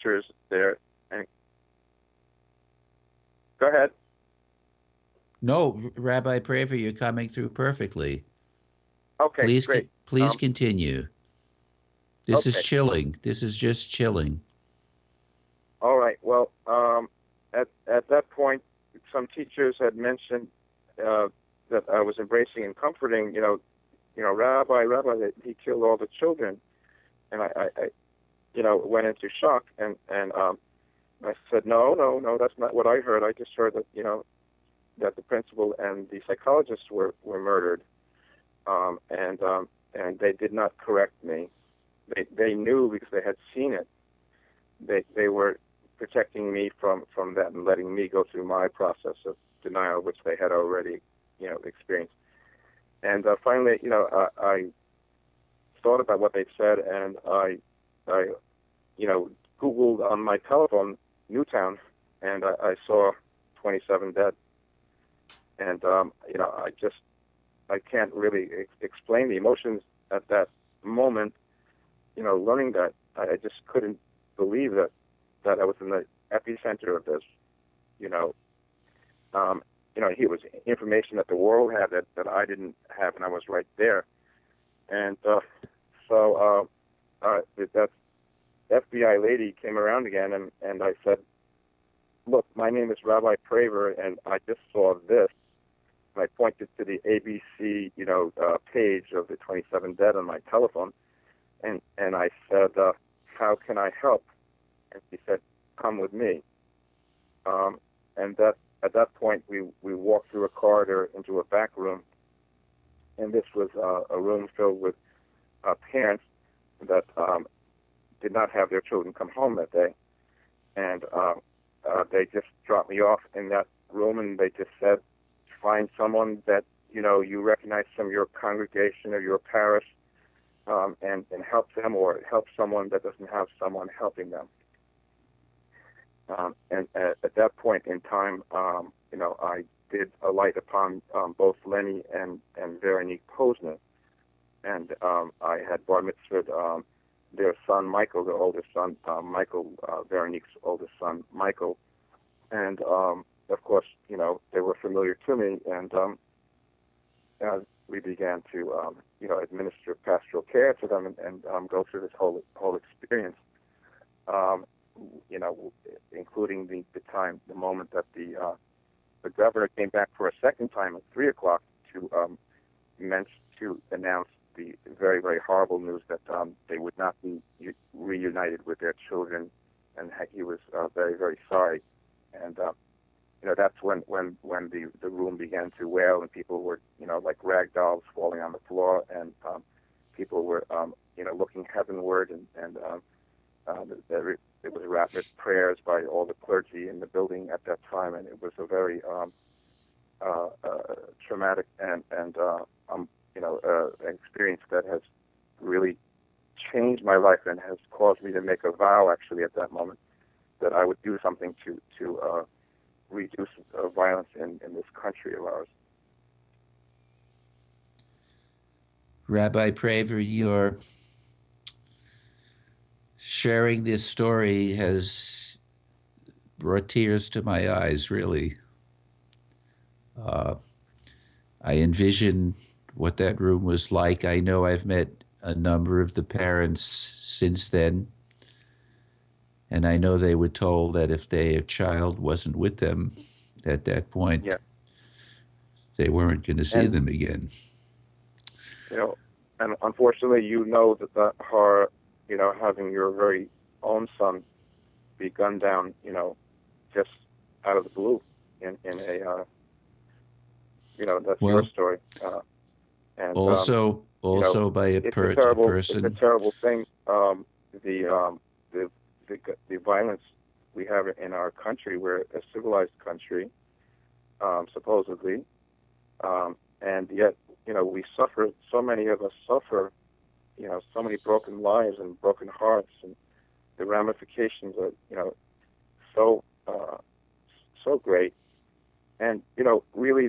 teachers there. And go ahead. No, Rabbi Praver, you're coming through perfectly. Okay, great. Please Um, continue. This is okay. chilling. This is just chilling. All right. Well, at that point, some teachers had mentioned uh, that I was embracing and comforting. Rabbi, that he killed all the children, and I went into shock, and I said, no, that's not what I heard. I just heard that that the principal and the psychologists were murdered, and they did not correct me. They knew because they had seen it. They were protecting me from that and letting me go through my process of denial, which they had already experienced. And finally, I thought about what they said, and I Googled on my telephone Newtown, and I saw 27 dead. And I can't really explain the emotions at that moment. Learning that, I just couldn't believe that I was in the epicenter of this. You know, it was information that the world had that I didn't have, and I was right there. And that FBI lady came around again, and I said, "Look, my name is Rabbi Praver, and I just saw this." And I pointed to the ABC, page of the 27 dead on my telephone, and I said, "How can I help?" And she said, "Come with me." And that at that point, we walked through a corridor into a back room, and this was a room filled with parents that did not have their children come home that day, and they just dropped me off in that room, and they just said, "Find someone that you recognize from your congregation or your parish, and help them, or help someone that doesn't have someone helping them." And at that point in time, I did alight upon both Lenny and Veronique Posner, and I had bar mitzvahed their son Michael, their oldest son Michael, Veronique's oldest son Michael, and of course, they were familiar to me, and we began to administer pastoral care to them and go through this whole experience. Um, Including the moment that the governor came back for a second time at 3 o'clock to announce the very, very horrible news that they would not be reunited with their children, and he was very, very sorry. And that's when the room began to wail, and people were like rag dolls falling on the floor, and people were looking heavenward, and it was rapid prayers by all the clergy in the building at that time, and it was a very traumatic and experience that has really changed my life and has caused me to make a vow, actually, at that moment, that I would do something to reduce violence in this country of ours. Rabbi Praver, your sharing this story has brought tears to my eyes, really. Uh, I envision what that room was like. I know I've met a number of the parents since then, and I know they were told that if their child wasn't with them at that point, Yeah, they weren't going to see and them again. and unfortunately, that horror, having your very own son be gunned down, just out of the blue, in a that's your Well, story, and also by a it's a person. terrible thing. The the violence we have in our country. We're a civilized country, supposedly, and yet we suffer. So many of us suffer. So many broken lives and broken hearts, and the ramifications are so so great. And really,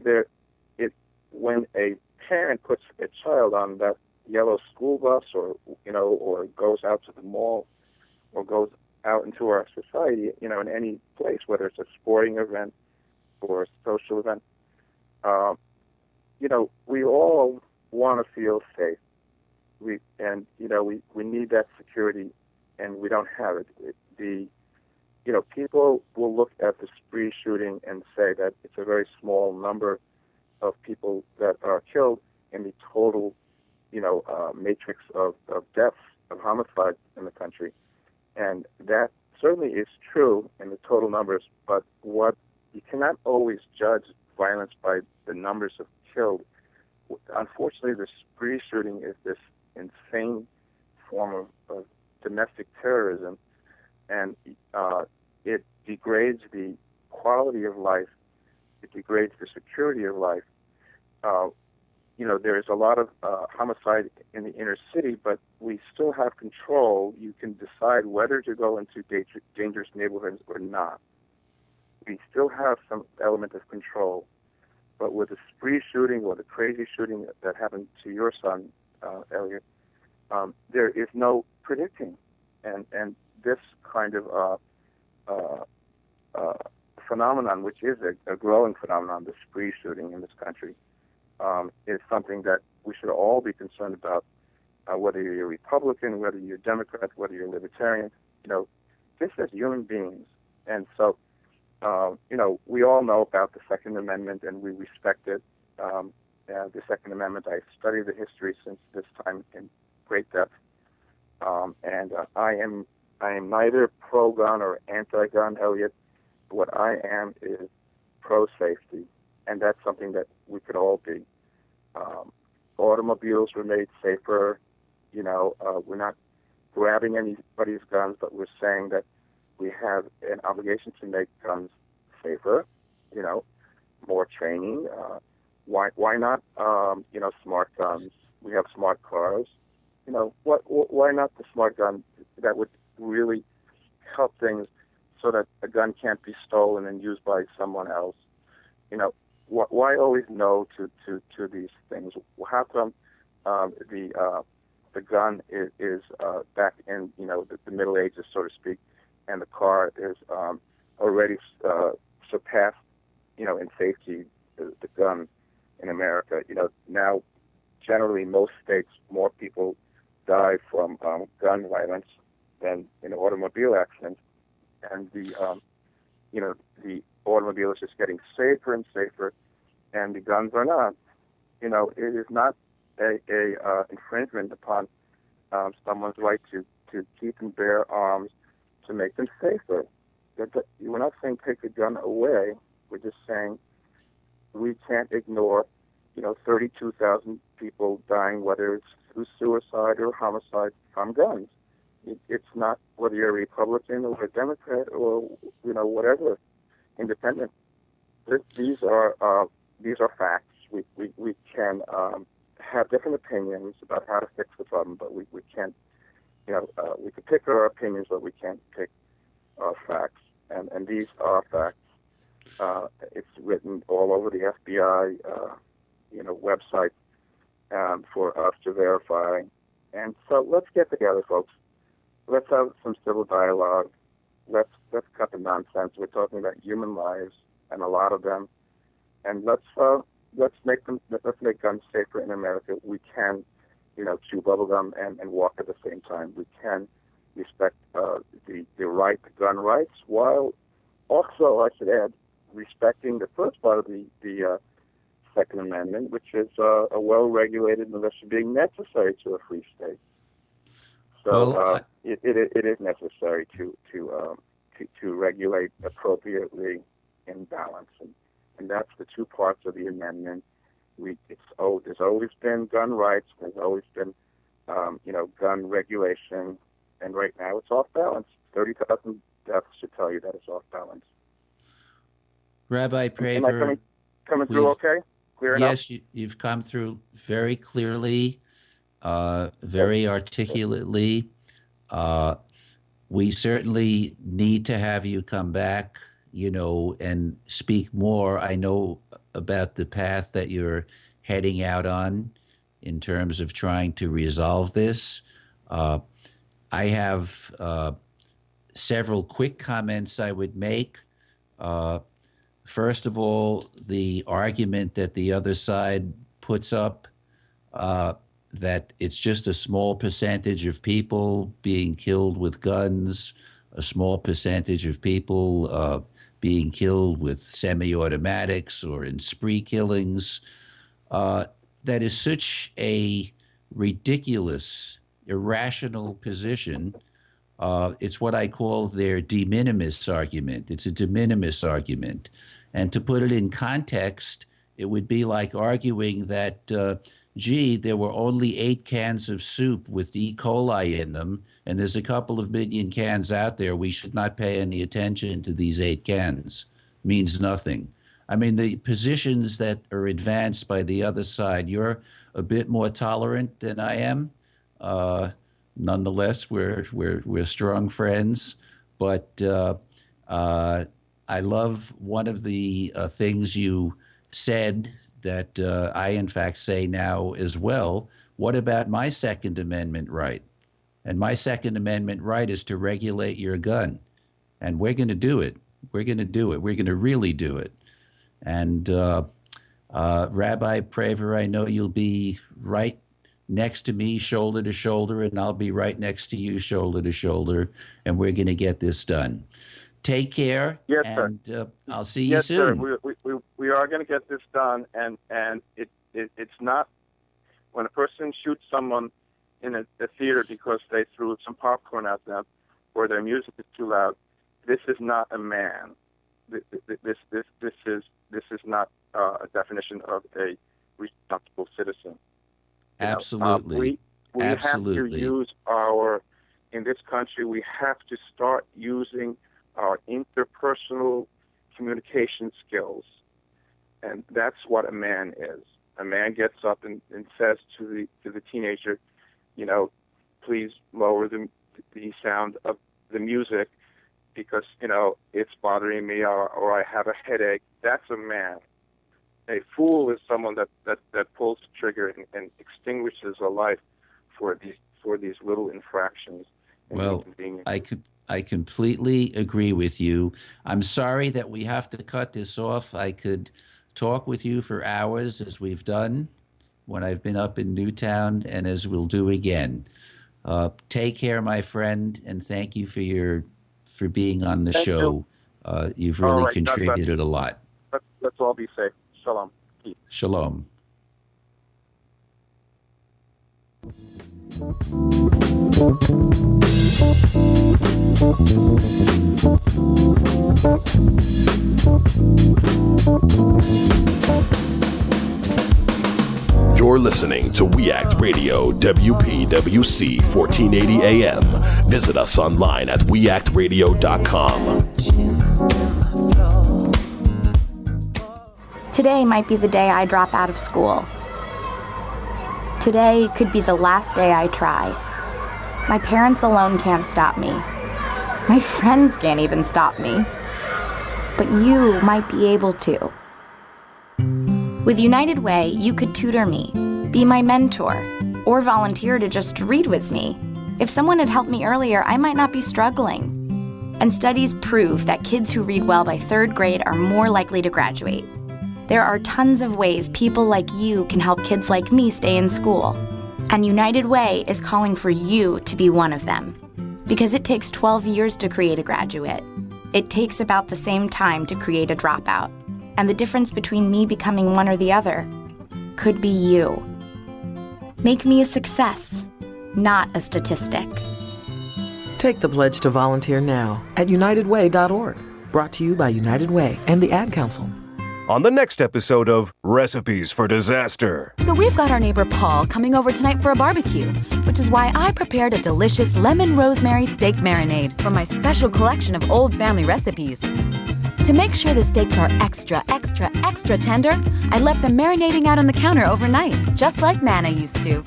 when a parent puts a child on that yellow school bus, or goes out to the mall, or goes out into our society, in any place, whether it's a sporting event or a social event. Um, we all want to feel safe. We need that security, and we don't have it. People will look at the spree shooting and say that it's a very small number of people that are killed in the total, matrix of deaths, of homicides in the country. And that certainly is true in the total numbers, but what you cannot always judge violence by the numbers of killed. Unfortunately, the spree shooting is this insane form of domestic terrorism, and it degrades the quality of life. It degrades the security of life. Uh, there is a lot of homicide in the inner city, but we still have control. You can decide whether to go into dangerous neighborhoods or not. We still have some element of control. But with the spree shooting or the crazy shooting that happened to your son, Elliot, there is no predicting. And this kind of phenomenon, which is a growing phenomenon, the spree shooting in this country, is something that we should all be concerned about, whether you're Republican, whether you're Democrat, whether you're Libertarian, just as human beings. And so, we all know about the Second Amendment, and we respect it. The Second Amendment, I studied the history since this time in great depth. I am neither pro-gun or anti-gun, Elliot. What I am is pro-safety, and that's something that we could all be. Automobiles were made safer. We're not grabbing anybody's guns, but we're saying that we have an obligation to make guns safer. More training. Why not? Smart guns. We have smart cars. Why not the smart gun that would really help things so that a gun can't be stolen and used by someone else? Why always no to these things? How come the gun is back in the Middle Ages, so to speak, and the car is already surpassed in safety the gun in America? Now generally most states more people die from gun violence than in automobile accidents, and the automobile is just getting safer and safer, and the guns are not. It is not a infringement upon someone's right to keep and bear arms to make them safer. We're not saying take the gun away. We're just saying we can't ignore 32,000 people dying, whether it's through suicide or homicide from guns. It's not whether you're a Republican or a Democrat or whatever, independent. These are facts. We can have different opinions about how to fix the problem, but we can't. We can pick our opinions, but we can't pick our facts. And these are facts. It's written all over the FBI, website for us to verify. And so let's get together, folks. Let's have some civil dialogue. Let's cut the nonsense. We're talking about human lives, and a lot of them. And let's make guns safer in America. We can, chew bubblegum and walk at the same time. We can respect the right to gun rights, while also, I should add, respecting the first part of the Second Amendment, which is a well-regulated militia being necessary to a free state. So it is necessary to regulate appropriately in balance, and that's the two parts of the amendment. There's always been gun rights. There's always been gun regulation, and right now it's off balance. 30,000 deaths should tell you that it's off balance. Rabbi Praver, am I coming through okay? Clear enough? Yes, you've come through very clearly, very articulately. We certainly need to have you come back, and speak more. I know about the path that you're heading out on in terms of trying to resolve this. I have several quick comments I would make. First of all, the argument that the other side puts up, that it's just a small percentage of people being killed with guns, a small percentage of people being killed with semi-automatics or in spree killings. That is such a ridiculous, irrational position. It's what I call their de minimis argument. It's a de minimis argument. And to put it in context, it would be like arguing that, gee, there were only 8 cans of soup with E. coli in them, and there's a couple of million cans out there. We should not pay any attention to these 8 cans. Means nothing. I mean, the positions that are advanced by the other side, you're a bit more tolerant than I am. Nonetheless, we're strong friends. But I love one of the things you said that I, in fact, say now as well. What about my Second Amendment right? And my Second Amendment right is to regulate your gun. And we're going to do it. We're going to do it. We're going to really do it. And Rabbi Praver, I know you'll be right next to me, shoulder to shoulder, and I'll be right next to you, shoulder to shoulder, and we're going to get this done. Take care, yes, and I'll see you yes, soon. Sir. We are going to get this done, and it's not when a person shoots someone in a theater because they threw some popcorn at them or their music is too loud. This is not a man. This is not a definition of a responsible citizen. Absolutely. We Absolutely. have to use in this country, we have to start using our interpersonal communication skills. And that's what a man is. A man gets up and says to the teenager, please lower the sound of the music because, it's bothering me or I have a headache. That's a man. A fool is someone that pulls the trigger and extinguishes a life for these little infractions. Well, I completely agree with you. I'm sorry that we have to cut this off. I could talk with you for hours, as we've done when I've been up in Newtown, and as we'll do again. Take care, my friend, and thank you for being on the show. You've really contributed a lot. Let's all be safe. Shalom. Peace. Shalom. You're listening to We Act Radio, WPWC 1480 AM. Visit us online at weactradio.com. Today might be the day I drop out of school. Today could be the last day I try. My parents alone can't stop me. My friends can't even stop me. But you might be able to. With United Way, you could tutor me, be my mentor, or volunteer to just read with me. If someone had helped me earlier, I might not be struggling. And studies prove that kids who read well by 3rd grade are more likely to graduate. There are tons of ways people like you can help kids like me stay in school. And United Way is calling for you to be one of them. Because it takes 12 years to create a graduate. It takes about the same time to create a dropout. And the difference between me becoming one or the other could be you. Make me a success, not a statistic. Take the pledge to volunteer now at unitedway.org. Brought to you by United Way and the Ad Council. On the next episode of Recipes for Disaster. So we've got our neighbor Paul coming over tonight for a barbecue, which is why I prepared a delicious lemon rosemary steak marinade from my special collection of old family recipes. To make sure the steaks are extra, extra, extra tender, I left them marinating out on the counter overnight, just like Nana used to.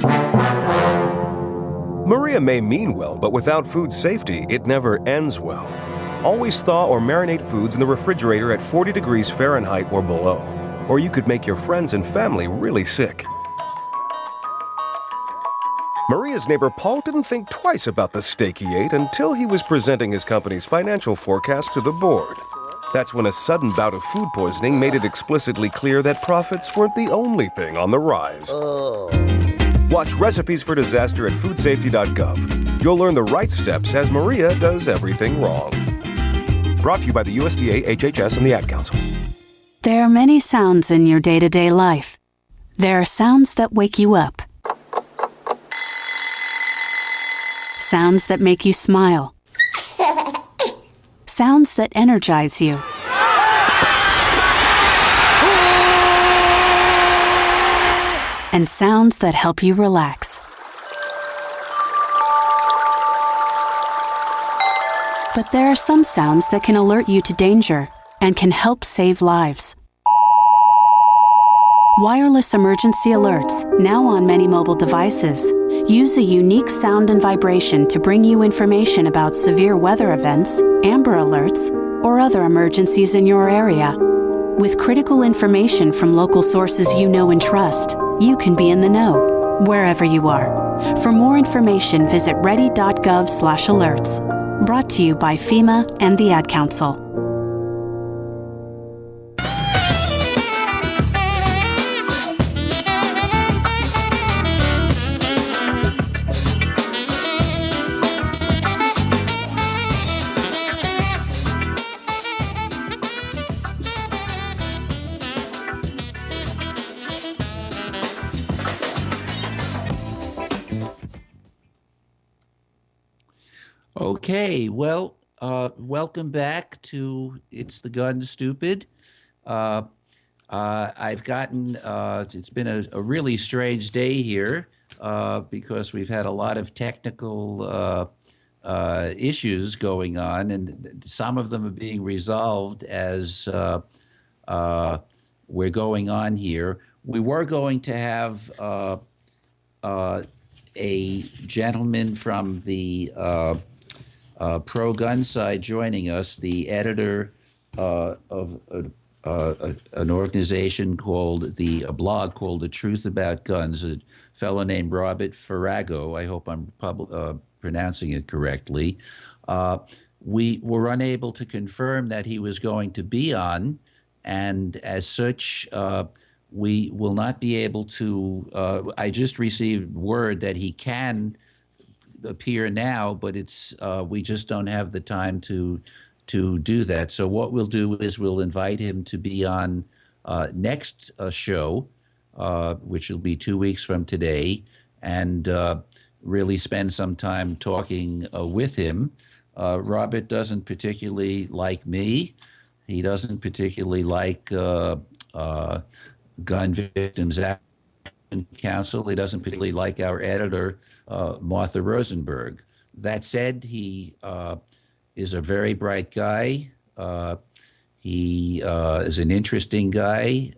Maria may mean well, but without food safety, it never ends well. Always thaw or marinate foods in the refrigerator at 40 degrees Fahrenheit or below, or you could make your friends and family really sick. Maria's neighbor Paul didn't think twice about the steak he ate until he was presenting his company's financial forecast to the board. That's when a sudden bout of food poisoning made it explicitly clear that profits weren't the only thing on the rise. Watch Recipes for Disaster at foodsafety.gov. You'll learn the right steps as Maria does everything wrong. Brought to you by the USDA, HHS, and the Ad Council. There are many sounds in your day-to-day life. There are sounds that wake you up. Sounds that make you smile. Sounds that energize you. And sounds that help you relax. But there are some sounds that can alert you to danger and can help save lives. Wireless emergency alerts, now on many mobile devices, use a unique sound and vibration to bring you information about severe weather events, Amber Alerts, or other emergencies in your area. With critical information from local sources you know and trust, you can be in the know, wherever you are. For more information, visit ready.gov/alerts. Brought to you by FEMA and the Ad Council. Okay, well, welcome back to It's the Gun Stupid. I've gotten, it's been a really strange day here because we've had a lot of technical issues going on, and some of them are being resolved as we're going on here. We were going to have a gentleman from the pro-gun side joining us, the editor of an organization called a blog called The Truth About Guns, a fellow named Robert Farrago. I hope I'm pronouncing it correctly. We were unable to confirm that he was going to be on, and as such, we will not be able to. I just received word that he can appear now, but it's we just don't have the time to do that. So what we'll do is we'll invite him to be on next show, which will be 2 weeks from today, and really spend some time talking with him. Robert doesn't particularly like me. He doesn't particularly like Gun Victims Action Council. He doesn't particularly like our editor, Martha Rosenberg. That said, he is a very bright guy. He is an interesting guy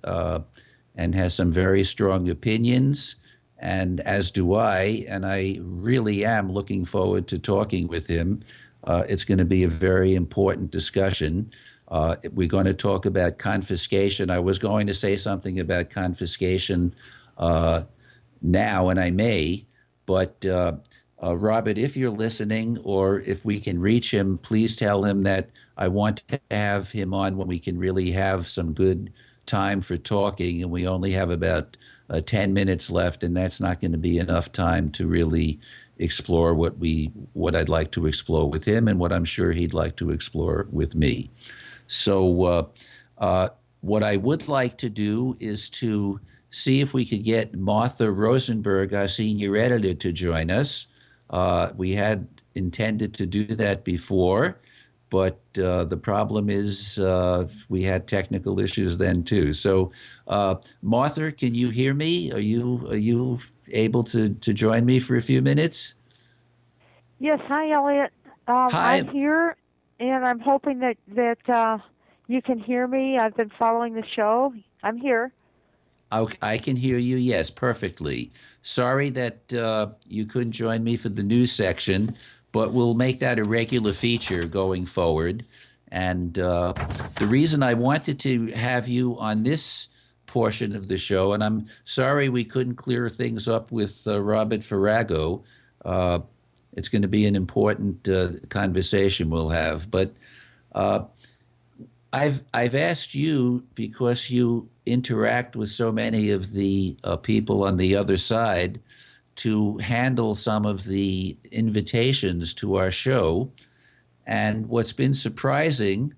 and has some very strong opinions, and as do I, and I really am looking forward to talking with him. It's going to be a very important discussion. We're going to talk about confiscation. I was going to say something about confiscation now, and I may, but Robert, if you're listening, or if we can reach him, please tell him that I want to have him on when we can really have some good time for talking, and we only have about 10 minutes left, and that's not going to be enough time to really explore what I'd like to explore with him, and what I'm sure he'd like to explore with me. So what I would like to do is to see if we could get Martha Rosenberg, our senior editor, to join us. We had intended to do that before, but the problem is we had technical issues then too. So Martha, can you hear me? Are you able to join me for a few minutes? Yes. Hi, Elliot. Hi. I'm here, and I'm hoping that you can hear me. I've been following the show. I'm here. Okay, I can hear you, yes, perfectly. Sorry that you couldn't join me for the news section, but we'll make that a regular feature going forward. And the reason I wanted to have you on this portion of the show. And I'm sorry we couldn't clear things up with Robert Farrago. It's going to be an important conversation we'll have. But I've asked you, because you interact with so many of the people on the other side, to handle some of the invitations to our show. And what's been surprising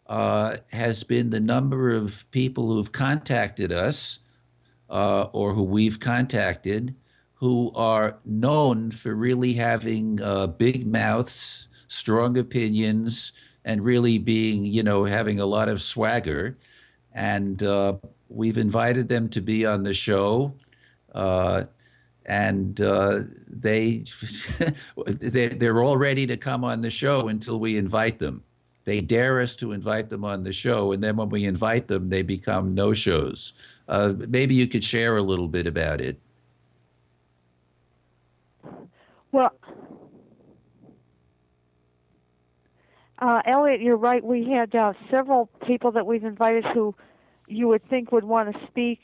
has been the number of people who've contacted us or who we've contacted, who are known for really having big mouths, strong opinions, and really being, having a lot of swagger. And we've invited them to be on the show. And they're all ready to come on the show until we invite them. They dare us to invite them on the show, and then when we invite them, they become no-shows. Maybe you could share a little bit about it. Well, Elliot, you're right. We had several people that we've invited who you would think would want to speak,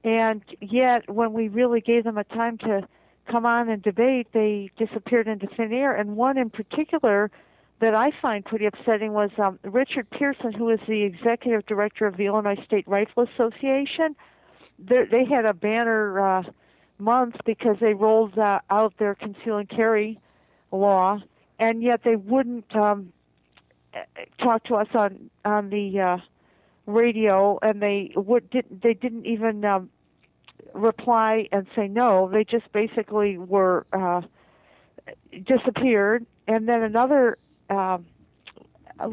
and yet when we really gave them a time to come on and debate, they disappeared into thin air. And one in particular that I find pretty upsetting was Richard Pearson, who is the executive director of the Illinois State Rifle Association. They had a banner month because they rolled out their conceal and carry law, and yet they wouldn't talk to us on the radio, and they didn't even reply and say no. They just basically were disappeared. And then another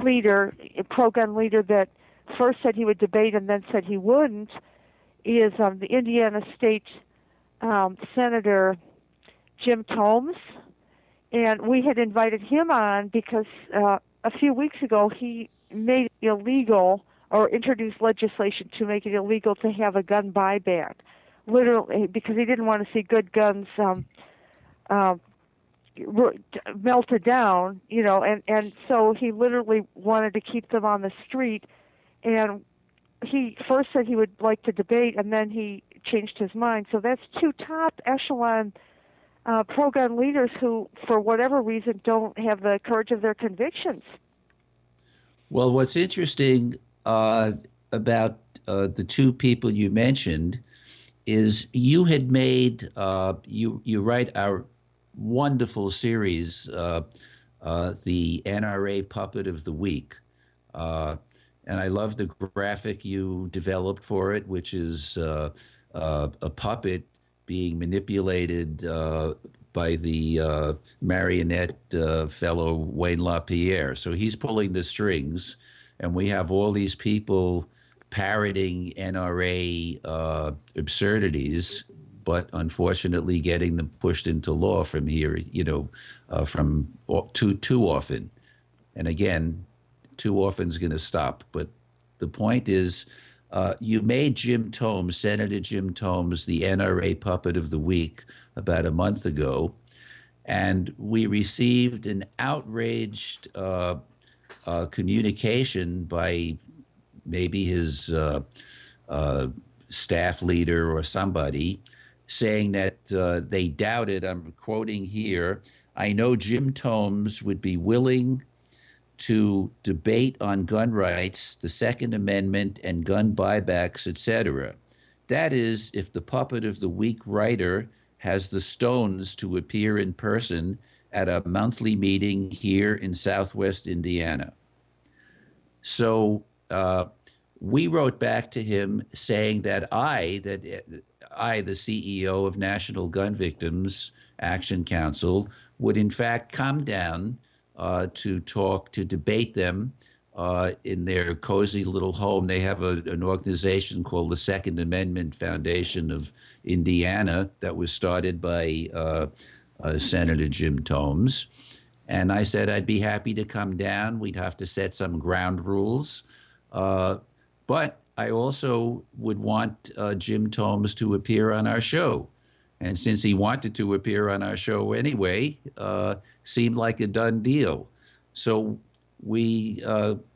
leader, a pro-gun leader that first said he would debate and then said he wouldn't, is the Indiana State Senator Jim Tomes. And we had invited him on because a few weeks ago he made it illegal, or introduced legislation to make it illegal to have a gun buyback, literally, because he didn't want to see good guns melted down, and so he literally wanted to keep them on the street. And he first said he would like to debate, and then he changed his mind. So that's two top echelon pro-gun leaders who, for whatever reason, don't have the courage of their convictions. Well, what's interesting about the two people you mentioned is you had made, you write our wonderful series, the NRA Puppet of the Week. And I love the graphic you developed for it, which is a puppet being manipulated by the marionette fellow Wayne LaPierre. So he's pulling the strings, and we have all these people parroting NRA absurdities, but unfortunately getting them pushed into law from here, from too often. And again, too often is going to stop. But the point is, you made Jim Tomes, Senator Jim Tomes, the NRA Puppet of the Week about a month ago, and we received an outraged communication by maybe his staff leader or somebody, saying that they doubted, I'm quoting here, "I know Jim Tomes would be willing to debate on gun rights, the Second Amendment, and gun buybacks, etc. That is, if the Puppet of the Week writer has the stones to appear in person at a monthly meeting here in Southwest Indiana." So we wrote back to him saying that I, the CEO of National Gun Victims Action Council, would in fact come down to debate them in their cozy little home. They have an organization called the Second Amendment Foundation of Indiana that was started by Senator Jim Tomes. And I said I'd be happy to come down. We'd have to set some ground rules. But I also would want Jim Tomes to appear on our show. And since he wanted to appear on our show anyway, seemed like a done deal. So we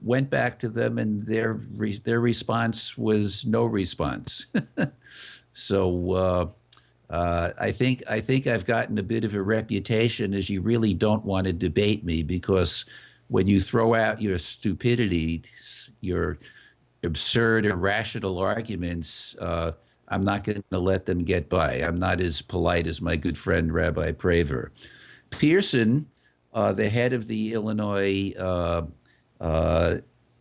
went back to them, and their response was no response. So I think I've gotten a bit of a reputation as you really don't want to debate me, because when you throw out your stupidity, your absurd, irrational arguments, I'm not going to let them get by. I'm not as polite as my good friend Rabbi Praver. Pearson, the head of the Illinois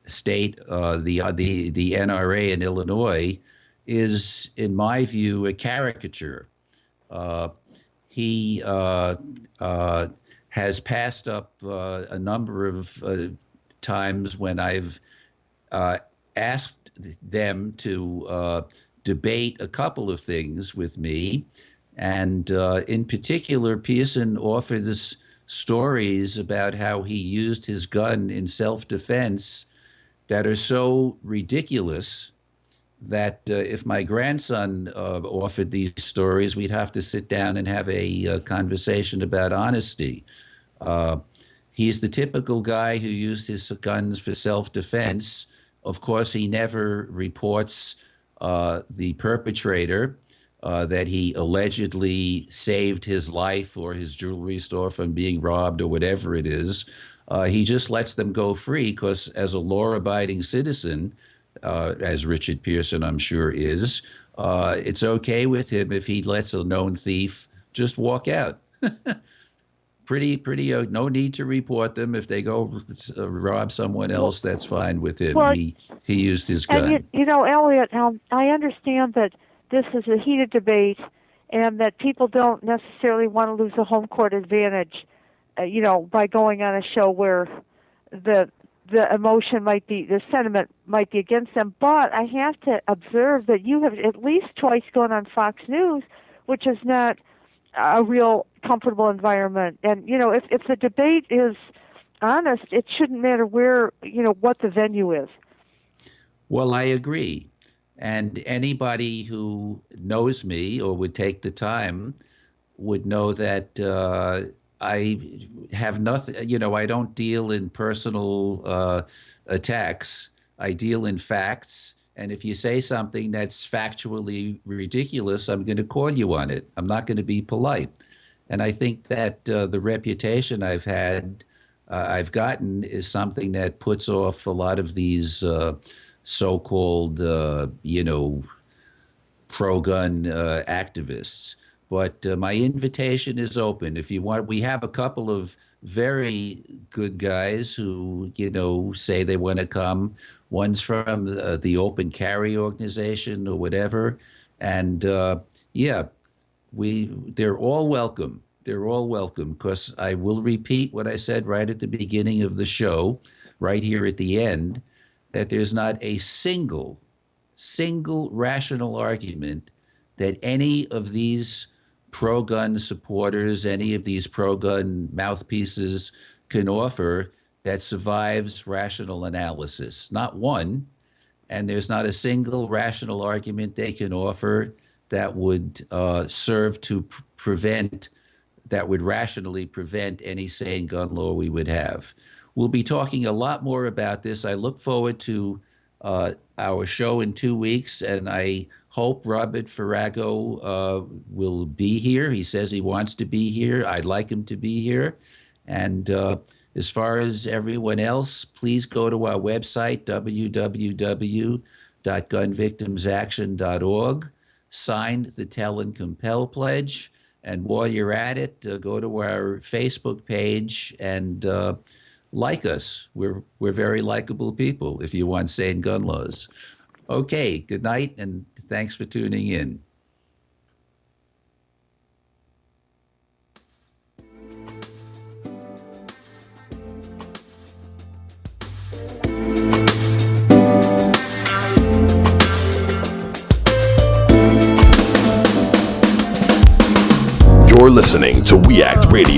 state, the NRA in Illinois, is, in my view, a caricature. He has passed up a number of times when I've asked them to debate a couple of things with me. And in particular, Pearson offered us stories about how he used his gun in self-defense that are so ridiculous that if my grandson offered these stories, we'd have to sit down and have a conversation about honesty. He's the typical guy who used his guns for self-defense. Of course, he never reports the perpetrator that he allegedly saved his life or his jewelry store from being robbed or whatever it is. He just lets them go free because, as a law-abiding citizen, as Richard Pearson, I'm sure, is, it's okay with him if he lets a known thief just walk out. Pretty, no need to report them. If they go rob someone else, that's fine with him. Well, he used his gun. And you know, Elliot, I understand that this is a heated debate and that people don't necessarily want to lose a home court advantage, by going on a show where the emotion might be, the sentiment might be against them. But I have to observe that you have at least twice gone on Fox News, which is not a real comfortable environment. And, if the debate is honest, it shouldn't matter where, what the venue is. Well, I agree. And anybody who knows me or would take the time would know that I have nothing, I don't deal in personal attacks. I deal in facts. And if you say something that's factually ridiculous, I'm going to call you on it. I'm not going to be polite. And I think that the reputation I've gotten is something that puts off a lot of these so-called, pro-gun activists. But my invitation is open. If you want, we have a couple of very good guys who, say they want to come. One's from the Open Carry organization or whatever. And they're all welcome. They're all welcome, because I will repeat what I said right at the beginning of the show, right here at the end, that there's not a single rational argument that any of these pro-gun supporters, any of these pro-gun mouthpieces can offer that survives rational analysis. Not one. And there's not a single rational argument they can offer that would serve to that would rationally prevent any sane gun law we would have. We'll be talking a lot more about this. I look forward to our show in 2 weeks, and I hope Robert Farrago will be here. He says he wants to be here. I'd like him to be here. And as far as everyone else, please go to our website, www.gunvictimsaction.org, sign the Tell and Compel Pledge, and while you're at it, go to our Facebook page and like us. We're very likable people if you want sane gun laws. Okay, good night, and thanks for tuning in. You're listening to We Act Radio.